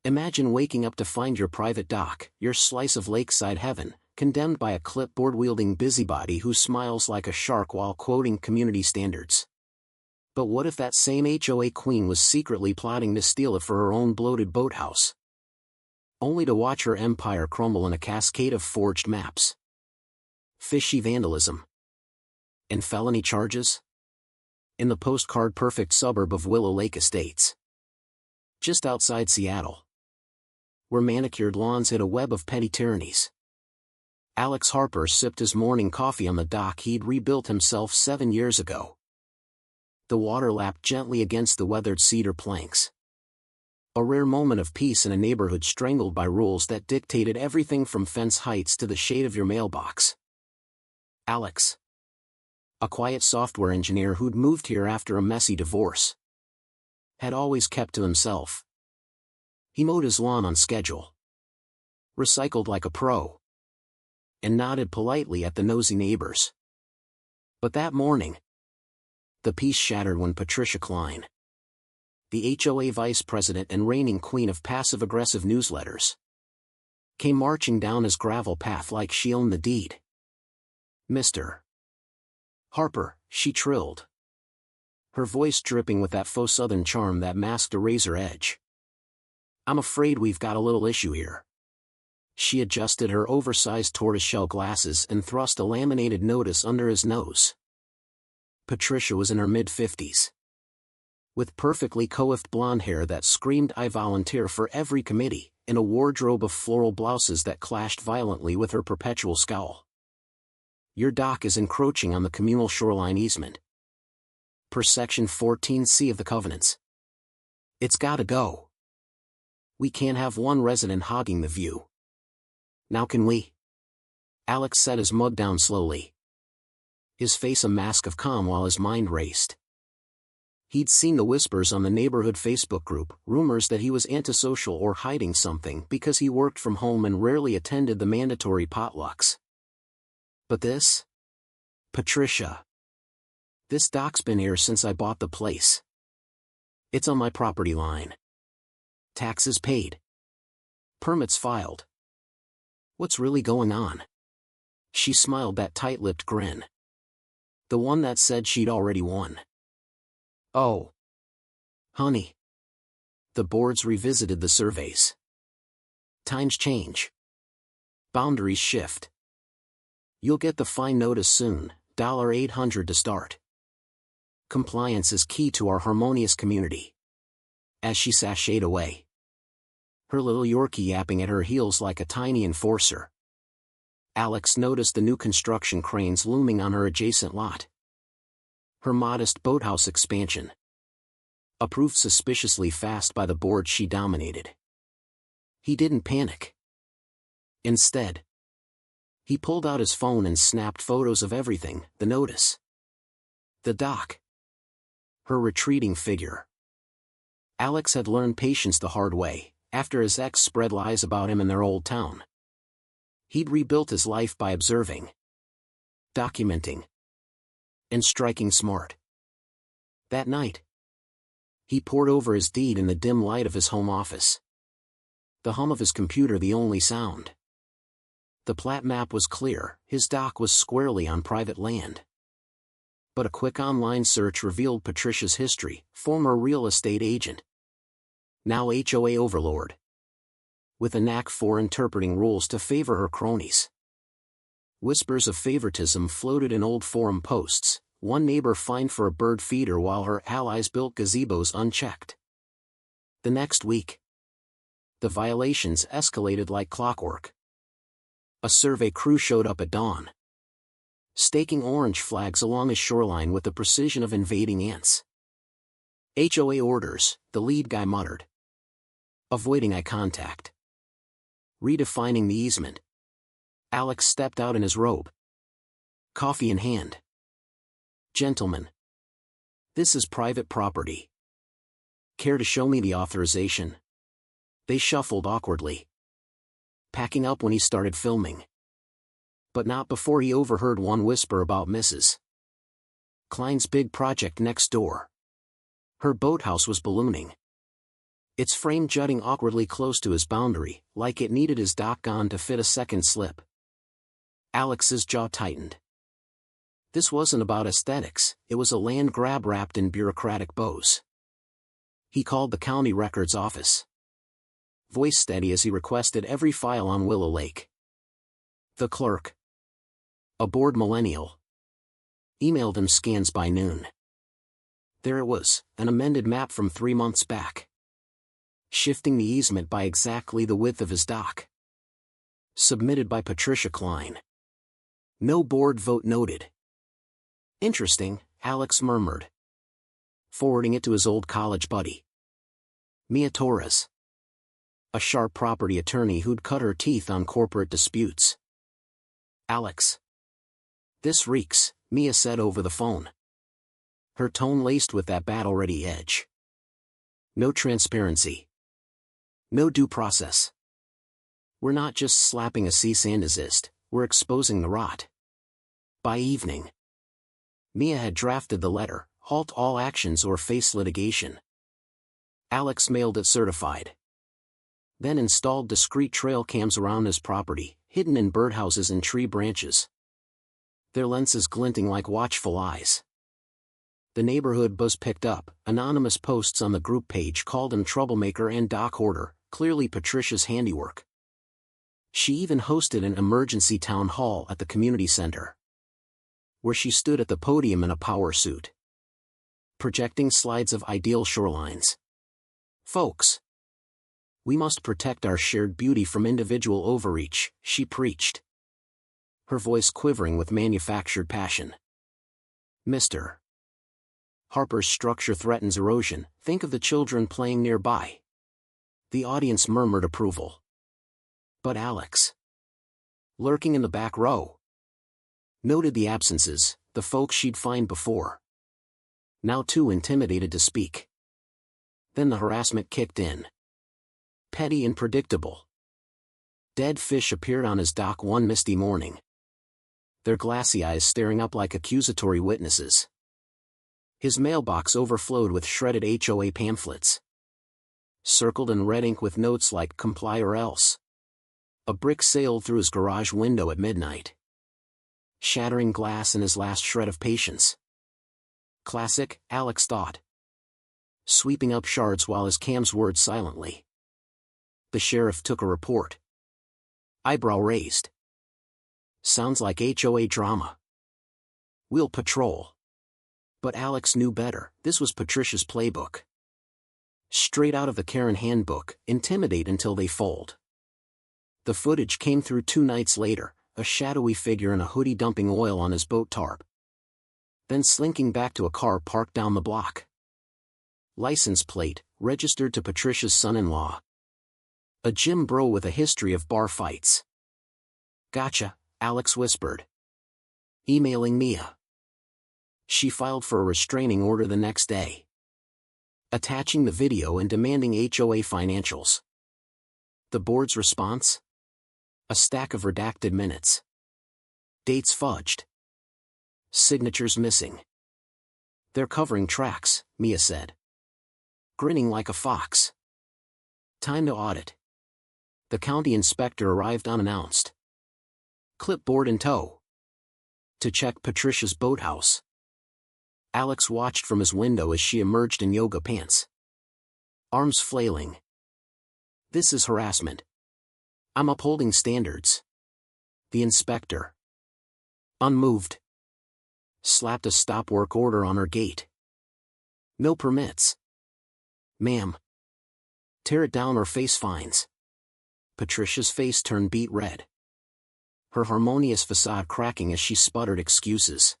Imagine waking up to find your private dock, your slice of lakeside heaven, condemned by a clipboard-wielding busybody who smiles like a shark while quoting community standards. But what if that same HOA queen was secretly plotting to steal it for her own bloated boathouse? Only to watch her empire crumble in a cascade of forged maps, fishy vandalism, and felony charges? In the postcard-perfect suburb of Willow Lake Estates, just outside Seattle, where manicured lawns hid a web of petty tyrannies, Alex Harper sipped his morning coffee on the dock he'd rebuilt himself 7 years ago. The water lapped gently against the weathered cedar planks. A rare moment of peace in a neighborhood strangled by rules that dictated everything from fence heights to the shade of your mailbox. Alex, a quiet software engineer who'd moved here after a messy divorce, had always kept to himself. He mowed his lawn on schedule, recycled like a pro, and nodded politely at the nosy neighbors. But that morning, the peace shattered when Patricia Klein, the HOA vice president and reigning queen of passive-aggressive newsletters, came marching down his gravel path like she owned the deed. "Mr. Harper," she trilled, her voice dripping with that faux southern charm that masked a razor edge. "I'm afraid we've got a little issue here." She adjusted her oversized tortoiseshell glasses and thrust a laminated notice under his nose. Patricia was in her mid-50s, with perfectly coiffed blonde hair that screamed "I volunteer for every committee," and a wardrobe of floral blouses that clashed violently with her perpetual scowl. "Your dock is encroaching on the communal shoreline easement, per Section 14C of the Covenants. It's gotta go. We can't have one resident hogging the view. Now can we?" Alex set his mug down slowly, his face a mask of calm while his mind raced. He'd seen the whispers on the neighborhood Facebook group, rumors that he was antisocial or hiding something because he worked from home and rarely attended the mandatory potlucks. But this? "Patricia, this dock's been here since I bought the place. It's on my property line. Taxes paid. Permits filed. What's really going on?" She smiled that tight-lipped grin, the one that said she'd already won. "Oh, honey." The boards revisited the surveys. Times change. Boundaries shift. You'll get the fine notice soon, $800 to start. Compliance is key to our harmonious community. As she sashayed away, her little Yorkie yapping at her heels like a tiny enforcer, Alex noticed the new construction cranes looming on her adjacent lot. Her modest boathouse expansion, approved suspiciously fast by the board she dominated. He didn't panic. Instead, he pulled out his phone and snapped photos of everything: the notice, the dock, her retreating figure. Alex had learned patience the hard way, after his ex spread lies about him in their old town. He'd rebuilt his life by observing, documenting, and striking smart. That night, he pored over his deed in the dim light of his home office, the hum of his computer the only sound. The plat map was clear, his dock was squarely on private land. But a quick online search revealed Patricia's history: former real estate agent, now HOA overlord, with a knack for interpreting rules to favor her cronies. Whispers of favoritism floated in old forum posts, one neighbor fined for a bird feeder while her allies built gazebos unchecked. The next week, the violations escalated like clockwork. A survey crew showed up at dawn, staking orange flags along his shoreline with the precision of invading ants. "HOA orders," the lead guy muttered, avoiding eye contact. Redefining the easement. Alex stepped out in his robe, coffee in hand. "Gentlemen, this is private property. Care to show me the authorization?" They shuffled awkwardly, packing up when he started filming. But not before he overheard one whisper about Mrs. Klein's big project next door. Her boathouse was ballooning, its frame jutting awkwardly close to his boundary, like it needed his dock gone to fit a second slip. Alex's jaw tightened. This wasn't about aesthetics, it was a land grab wrapped in bureaucratic bows. He called the county records office. Voice steady as he requested every file on Willow Lake. The clerk, a bored millennial, emailed him scans by noon. There it was, an amended map from 3 months back, shifting the easement by exactly the width of his dock. Submitted by Patricia Klein. No board vote noted. Interesting, Alex murmured, forwarding it to his old college buddy, Mia Torres, a sharp property attorney who'd cut her teeth on corporate disputes. Alex. This reeks, Mia said over the phone, her tone laced with that battle-ready edge. No transparency. No due process. We're not just slapping a cease and desist, we're exposing the rot. By evening, Mia had drafted the letter, halt all actions or face litigation. Alex mailed it certified. Then installed discreet trail cams around his property, hidden in birdhouses and tree branches, their lenses glinting like watchful eyes. The neighborhood buzz picked up. Anonymous posts on the group page called him troublemaker and dock hoarder, clearly Patricia's handiwork. She even hosted an emergency town hall at the community center, where she stood at the podium in a power suit, projecting slides of ideal shorelines. Folks, we must protect our shared beauty from individual overreach, she preached, her voice quivering with manufactured passion. Mr. Harper's structure threatens erosion, think of the children playing nearby. The audience murmured approval. But Alex, lurking in the back row, noted the absences, the folks she'd fined before, now too intimidated to speak. Then the harassment kicked in. Petty and predictable. Dead fish appeared on his dock one misty morning, their glassy eyes staring up like accusatory witnesses. His mailbox overflowed with shredded HOA pamphlets, circled in red ink with notes like "comply or else." A brick sailed through his garage window at midnight, shattering glass in his last shred of patience. Classic, Alex thought, sweeping up shards while his cams whirred silently. The sheriff took a report, eyebrow raised. Sounds like HOA drama. We'll patrol. But Alex knew better. This was Patricia's playbook. Straight out of the Karen handbook, intimidate until they fold. The footage came through 2 nights later, a shadowy figure in a hoodie dumping oil on his boat tarp, then slinking back to a car parked down the block. License plate, registered to Patricia's son-in-law. A gym bro with a history of bar fights. Gotcha, Alex whispered, emailing Mia. She filed for a restraining order the next day, attaching the video and demanding HOA financials. The board's response? A stack of redacted minutes. Dates fudged. Signatures missing. They're covering tracks, Mia said, grinning like a fox. Time to audit. The county inspector arrived unannounced, clipboard in tow, to check Patricia's boathouse. Alex watched from his window as she emerged in yoga pants, arms flailing. This is harassment. I'm upholding standards. The inspector, unmoved, slapped a stop work order on her gate. No permits. Ma'am. Tear it down or face fines. Patricia's face turned beet red, her harmonious facade cracking as she sputtered excuses.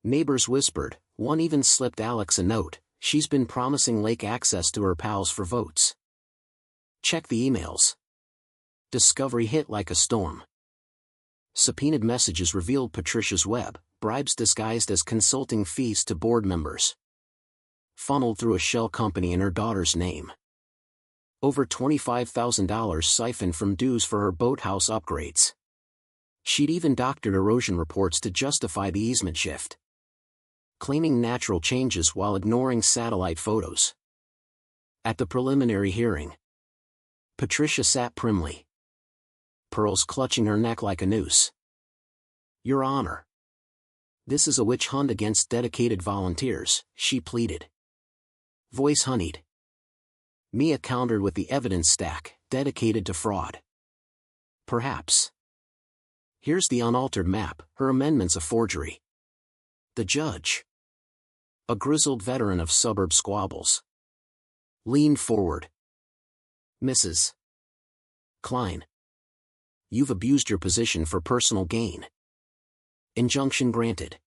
Neighbors whispered, one even slipped Alex a note, she's been promising lake access to her pals for votes. Check the emails. Discovery hit like a storm. Subpoenaed messages revealed Patricia's web, bribes disguised as consulting fees to board members, funneled through a shell company in her daughter's name. Over $25,000 siphoned from dues for her boathouse upgrades. She'd even doctored erosion reports to justify the easement shift, claiming natural changes while ignoring satellite photos. At the preliminary hearing, Patricia sat primly, pearls clutching her neck like a noose. "Your Honor, this is a witch hunt against dedicated volunteers," she pleaded. Voice honeyed. Mia countered with the evidence stack, dedicated to fraud. "Perhaps. Here's the unaltered map, her amendment's a forgery." The judge, a grizzled veteran of suburb squabbles, leaned forward. "Mrs. Klein, you've abused your position for personal gain. Injunction granted.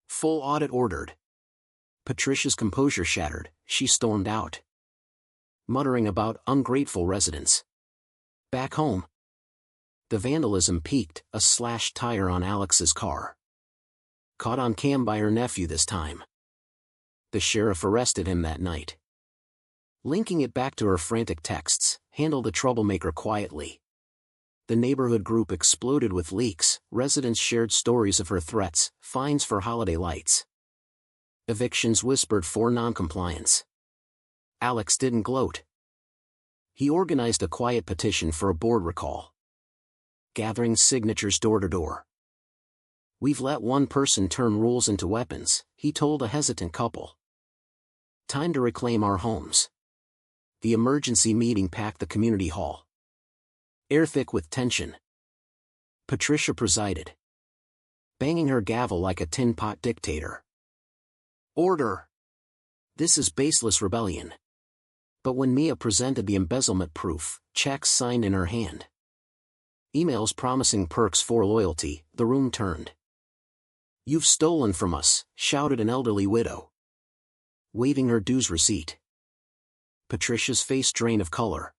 Full audit ordered." Patricia's composure shattered, she stormed out, muttering about ungrateful residents. Back home, the vandalism peaked, a slashed tire on Alex's car. Caught on cam by her nephew this time. The sheriff arrested him that night. Linking it back to her frantic texts, handled the troublemaker quietly. The neighborhood group exploded with leaks, residents shared stories of her threats, fines for holiday lights. Evictions whispered for noncompliance. Alex didn't gloat. He organized a quiet petition for a board recall, gathering signatures door to door. "We've let one person turn rules into weapons," he told a hesitant couple. "Time to reclaim our homes." The emergency meeting packed the community hall, air thick with tension. Patricia presided, banging her gavel like a tin pot dictator. "Order! This is baseless rebellion." But when Mia presented the embezzlement proof, checks signed in her hand, emails promising perks for loyalty, the room turned. "You've stolen from us," shouted an elderly widow, waving her dues receipt. Patricia's face drained of color.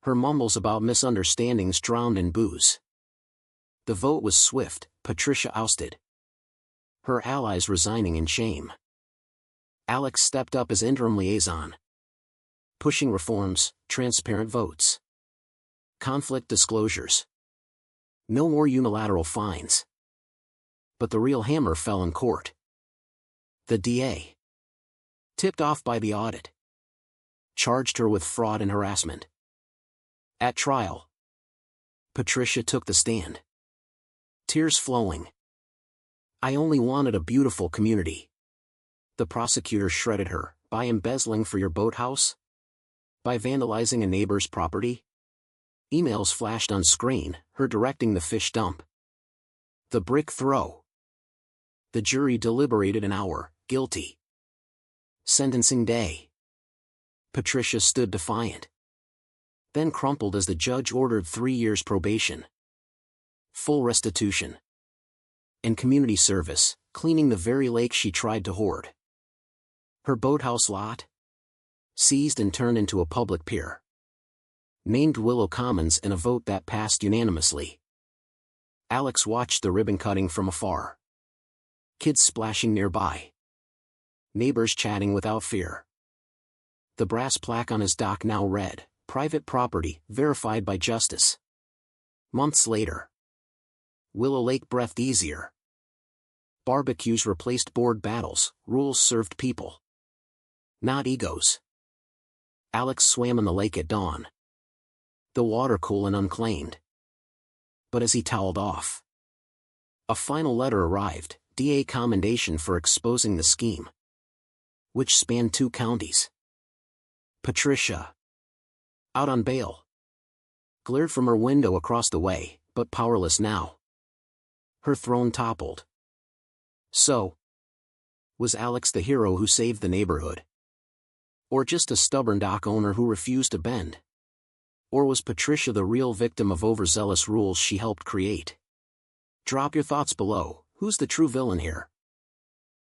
Her mumbles about misunderstandings drowned in booze. The vote was swift, Patricia ousted, her allies resigning in shame. Alex stepped up as interim liaison, pushing reforms, transparent votes, conflict disclosures. No more unilateral fines. But the real hammer fell in court. The DA, tipped off by the audit, charged her with fraud and harassment. At trial, Patricia took the stand, tears flowing. "I only wanted a beautiful community." The prosecutor shredded her. "By embezzling for your boathouse? By vandalizing a neighbor's property?" Emails flashed on screen, her directing the fish dump, the brick throw. The jury deliberated an hour, guilty. Sentencing day. Patricia stood defiant, then crumpled as the judge ordered 3 years probation, full restitution, and community service, cleaning the very lake she tried to hoard. Her boathouse lot, seized and turned into a public pier, named Willow Commons in a vote that passed unanimously. Alex watched the ribbon cutting from afar. Kids splashing nearby, neighbors chatting without fear. The brass plaque on his dock now read, "Private property, verified by justice." Months later, Willow Lake breathed easier. Barbecues replaced board battles, rules served people, not egos. Alex swam in the lake at dawn, the water cool and unclaimed. But as he toweled off, a final letter arrived, DA commendation for exposing the scheme, which spanned 2 counties. Patricia, out on bail, glared from her window across the way, but powerless now. Her throne toppled. So, was Alex the hero who saved the neighborhood? Or just a stubborn dock owner who refused to bend? Or was Patricia the real victim of overzealous rules she helped create? Drop your thoughts below. Who's the true villain here?